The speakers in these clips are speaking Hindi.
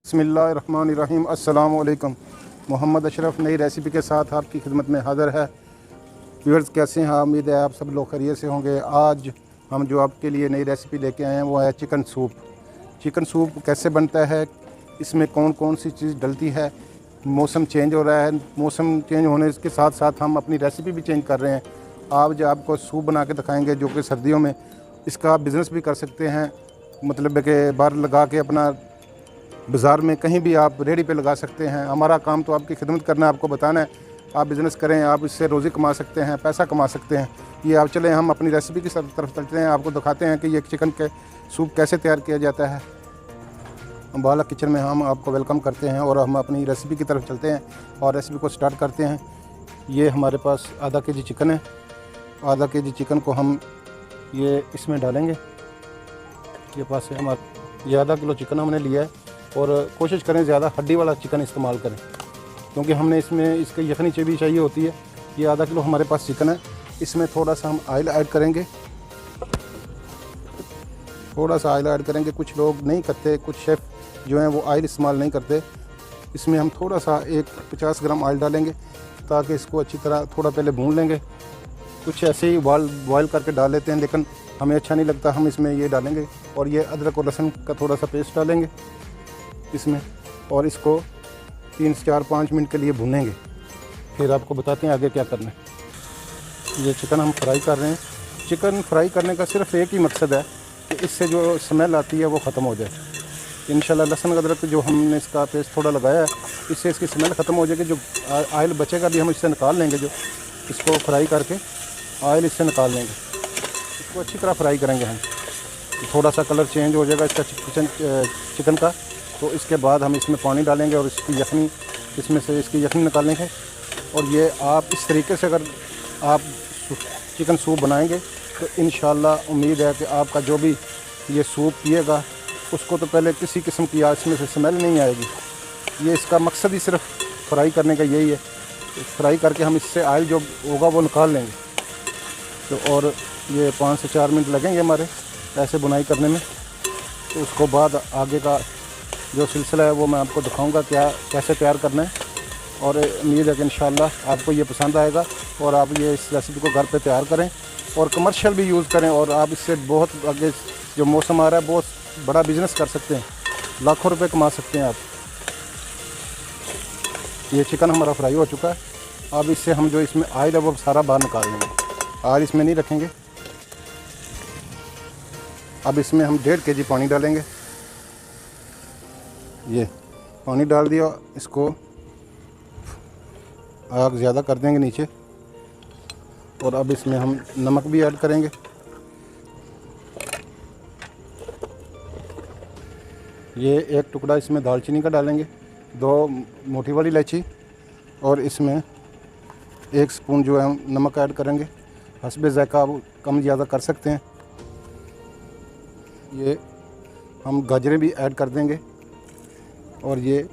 बिस्मिल्लाहिर्रहमानिर्रहीम। अस्सलाम वालेकुम। मोहम्मद अशरफ नई रेसिपी के साथ आपकी खिदमत में हाज़िर है। व्यूअर्स कैसे हैं? उम्मीद है आप सब लोग खैरियत से होंगे। आज हम जो आपके लिए नई रेसिपी लेके आए हैं वो है चिकन सूप। चिकन सूप कैसे बनता है, इसमें कौन कौन सी चीज़ डलती है। मौसम चेंज हो रहा है, मौसम चेंज होने के साथ साथ हम अपनी रेसिपी भी चेंज कर रहे हैं। आज आपको सूप बना के दिखाएँगे जो कि सर्दियों में इसका बिज़नेस भी कर सकते हैं, मतलब कि बाहर लगा के अपना बाज़ार में कहीं भी आप रेडी पे लगा सकते हैं। हमारा काम तो आपकी खिदमत करना है, आपको बताना है आप बिज़नेस करें, आप इससे रोज़ी कमा सकते हैं, पैसा कमा सकते हैं। ये आप चलें हम अपनी रेसिपी की तरफ चलते हैं, आपको दिखाते हैं कि ये चिकन के सूप कैसे तैयार किया जाता है। अम्बाला किचन में हम आपको वेलकम करते हैं और हम अपनी रेसिपी की तरफ चलते हैं और रेसिपी को स्टार्ट करते हैं। ये हमारे पास आधा केजी चिकन है। आधा केजी चिकन को हम ये इसमें डालेंगे। ये पास है हमारा, ये आधा किलो चिकन हमने लिया है और कोशिश करें ज़्यादा हड्डी वाला चिकन इस्तेमाल करें, क्योंकि हमने इसमें इसकी यखनी भी चाहिए होती है। ये आधा किलो हमारे पास चिकन है। इसमें थोड़ा सा हम ऑयल ऐड करेंगे, थोड़ा सा ऑयल ऐड करेंगे। कुछ लोग नहीं करते, कुछ शेफ़ जो हैं वो ऑयल इस्तेमाल नहीं करते। इसमें हम थोड़ा सा 50 ग्राम ऑयल डालेंगे ताकि इसको अच्छी तरह थोड़ा पहले भून लेंगे। कुछ ऐसे ही बॉयल करके डाल लेते हैं, लेकिन हमें अच्छा नहीं लगता, हम इसमें ये डालेंगे। और ये अदरक और लहसुन का थोड़ा सा पेस्ट डालेंगे इसमें और इसको 3 से 4-5 मिनट के लिए भूनेंगे। फिर आपको बताते हैं आगे क्या करना है। ये चिकन हम फ्राई कर रहे हैं। चिकन फ्राई करने का सिर्फ एक ही मकसद है कि इससे जो स्मेल आती है वो ख़त्म हो जाए। इंशाल्लाह लहसुन अदरक जो हमने इसका पेस्ट थोड़ा लगाया है, इससे इसकी स्मेल ख़त्म हो जाएगी। जो ऑयल बचेगा भी हम इससे निकाल लेंगे, जो इसको फ्राई करके ऑयल इससे निकाल लेंगे। इसको अच्छी तरह फ्राई करेंगे हम। थोड़ा सा कलर चेंज हो जाएगा इसका चिकन का, तो इसके बाद हम इसमें पानी डालेंगे और इसकी यखनी, इसमें से इसकी यखनी निकालेंगे। और ये आप इस तरीके से अगर आप चिकन सूप बनाएंगे तो इंशाल्लाह उम्मीद है कि आपका जो भी ये सूप पिएगा उसको तो पहले किसी किस्म की इसमें से स्मेल नहीं आएगी। ये इसका मकसद ही सिर्फ फ्राई करने का यही है। फ्राई करके हम इससे ऑयल जो होगा वो निकाल लेंगे। तो और ये 5 से 4 मिनट लगेंगे हमारे ऐसे बुनाई करने में। तो उसको बाद आगे का जो सिलसिला है वो मैं आपको दिखाऊंगा कैसे तैयार करना है। और उम्मीद है कि इंशाल्लाह आपको ये पसंद आएगा और आप ये इस रेसिपी को घर पे तैयार करें और कमर्शियल भी यूज़ करें। और आप इससे बहुत आगे जो मौसम आ रहा है बहुत बड़ा बिज़नेस कर सकते हैं, लाखों रुपए कमा सकते हैं आप। ये चिकन हमारा फ्राई हो चुका है। अब इससे हम जो इसमें ऑयल है वो सारा बाहर निकाल लेंगे। ऑयल इसमें नहीं रखेंगे। अब इसमें हम 1.5 केजी पानी डालेंगे। ये पानी डाल दिया, इसको आग ज़्यादा कर देंगे नीचे। और अब इसमें हम नमक भी ऐड करेंगे। ये 1 टुकड़ा इसमें दालचीनी का डालेंगे, 2 मोटी वाली इलायची, और इसमें 1 स्पून जो है हम नमक ऐड करेंगे। हस्बे ज़ायका आप कम ज़्यादा कर सकते हैं। ये हम गाजरें भी ऐड कर देंगे और ये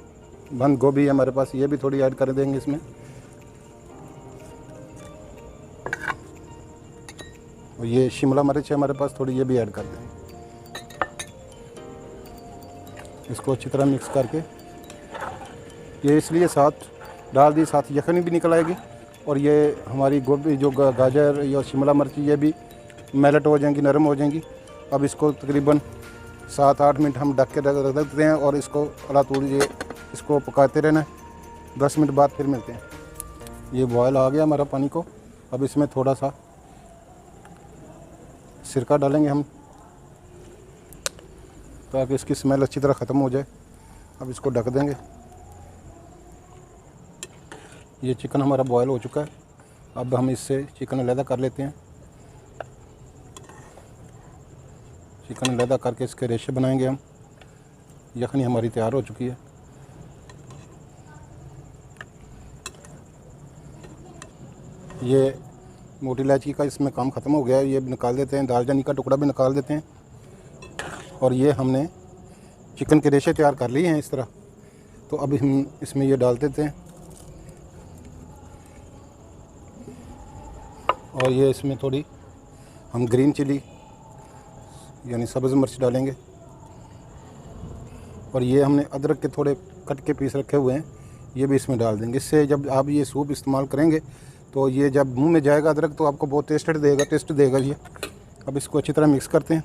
बंद गोभी है हमारे पास, ये भी थोड़ी ऐड कर देंगे इसमें। और ये शिमला मिर्च है हमारे पास थोड़ी, ये भी ऐड कर देंगे। इसको अच्छी तरह मिक्स करके ये इसलिए साथ डाल दी, साथ यखनी भी निकल आएगी और ये हमारी गोभी जो गाजर या शिमला मिर्च ये भी मेल्ट हो जाएंगी, नरम हो जाएंगी। अब इसको तकरीबन 7-8 मिनट हम ढक के रख देते हैं और इसको ये इसको पकाते रहना है। 10 मिनट बाद फिर मिलते हैं। ये बॉयल आ गया हमारा पानी को। अब इसमें थोड़ा सा सिरका डालेंगे हम ताकि इसकी स्मेल अच्छी तरह ख़त्म हो जाए। अब इसको ढक देंगे। ये चिकन हमारा बॉयल हो चुका है। अब हम इससे चिकन अलहदा कर लेते हैं। चिकन अलहदा करके इसके रेशे बनाएंगे हम। यखनी हमारी तैयार हो चुकी है। ये मोटी इलायची का इसमें काम ख़त्म हो गया है, ये भी निकाल देते हैं। दालचीनी का टुकड़ा भी निकाल देते हैं। और ये हमने चिकन के रेशे तैयार कर लिए हैं इस तरह। तो अब हम इसमें ये डाल देते हैं और ये इसमें थोड़ी हम ग्रीन चिली यानी सब्ज़ मिर्च डालेंगे और ये हमने अदरक के थोड़े कट के पीस रखे हुए हैं, ये भी इसमें डाल देंगे। इससे जब आप ये सूप इस्तेमाल करेंगे तो ये जब मुंह में जाएगा अदरक तो आपको बहुत टेस्ट देगा ये। अब इसको अच्छी तरह मिक्स करते हैं।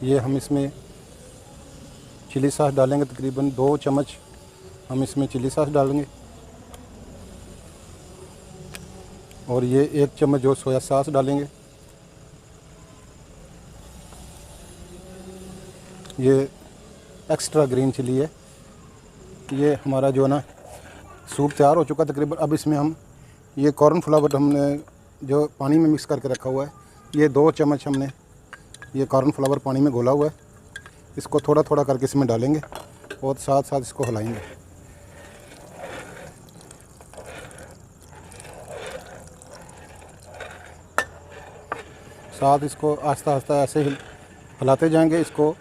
ये हम इसमें चिली सॉस डालेंगे, तकरीबन 2 चम्मच हम इसमें चिली सॉस डालेंगे। और ये 1 चम्मच जो सोया सॉस डालेंगे। ये एक्स्ट्रा ग्रीन चिली है। ये हमारा जो है ना सूप तैयार हो चुका तकरीबन। अब इसमें हम ये कॉर्नफ्लावर हमने जो पानी में मिक्स करके रखा हुआ है, ये 2 चम्मच हमने ये कॉर्नफ्लावर पानी में घोला हुआ है, इसको थोड़ा थोड़ा करके इसमें डालेंगे और साथ साथ इसको हिलाएंगे। साथ इसको आस्ता आस्ता ऐसे हिलाते जाएंगे इसको।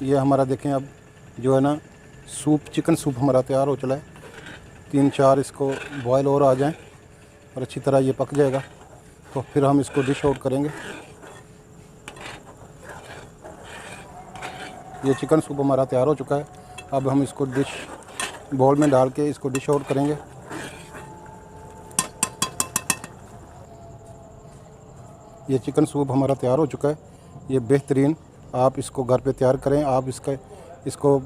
ये हमारा देखें अब जो है ना सूप, चिकन सूप हमारा तैयार हो चला है। 3-4 इसको बॉयल और आ जाएं और अच्छी तरह ये पक जाएगा तो फिर हम इसको डिश आउट करेंगे। ये चिकन सूप हमारा तैयार हो चुका है। अब हम इसको डिश बाउल में डाल के इसको डिश आउट करेंगे। ये चिकन सूप हमारा तैयार हो चुका है। ये बेहतरीन, आप इसको घर पे तैयार करें। आप इसको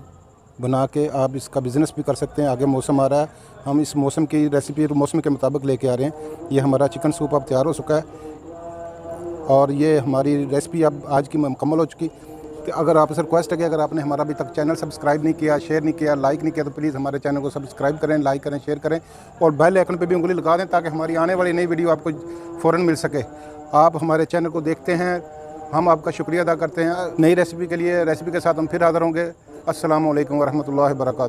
बना के आप इसका बिज़नेस भी कर सकते हैं। आगे मौसम आ रहा है, हम इस मौसम की रेसिपी मौसम के मुताबिक लेके आ रहे हैं। ये हमारा चिकन सूप अब तैयार हो चुका है और ये हमारी रेसिपी अब आज की मुकम्मल हो चुकी। कि अगर आपसे रिक्वेस्ट है कि अगर आपने हमारा अभी तक चैनल सब्सक्राइब नहीं किया, शेयर नहीं किया, लाइक नहीं किया तो प्लीज़ हमारे चैनल को सब्सक्राइब करें, लाइक करें, शेयर करें और बेल आइकन पे भी उंगली लगा दें ताकि हमारी आने वाली नई वीडियो आपको फ़ौरन मिल सके। आप हमारे चैनल को देखते हैं, हम आपका शुक्रिया अदा करते हैं। नई रेसिपी के लिए रेसिपी के साथ हम फिर हाज़िर होंगे। अस्सलामु अलैकुम वरहमतुल्लाहि वबरकातुहू।